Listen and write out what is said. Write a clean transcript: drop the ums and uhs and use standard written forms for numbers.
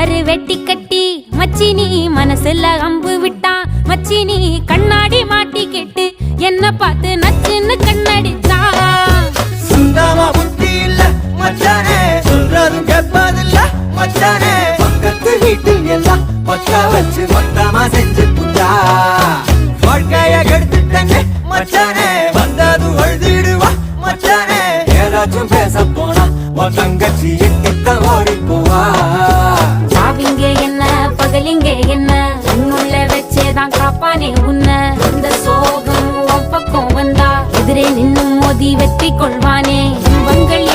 கரு வெட்டி கட்டி மச்சினி மனசுல அம்பு விட்டான். மச்சினி கண்ணாடி மாட்டி கேட்டு என்ன பார்த்து நச்சுன்னு கண்ணடிச்சான். சுந்தமா புத்தி இல்ல மச்சானே, சொல்றதும் கேட்பதில்ல மச்சானே. பக்கத்து வீட்டில் எல்லாம் பக்கா வச்சு மொத்தமா செஞ்சு புட்டா. வாழ்க்கைய கெடுத்துட்டங்க மச்சானே, வந்தது அழுதிடுவா மச்சானே. ஏதாச்சும் பேச போனா உன் தங்கச்சி எட்டித்தான் ஓடி போவா. சாவிங்க என்ன பகலிங்க என்ன, உன்னுள்ள வச்சேதான் காப்பானே உன்ன. இந்த சோகம் உன் பக்கம் வந்தா எதிரே நின்னு மோதி வெற்றி கொள்வானே. துன்பங்கள்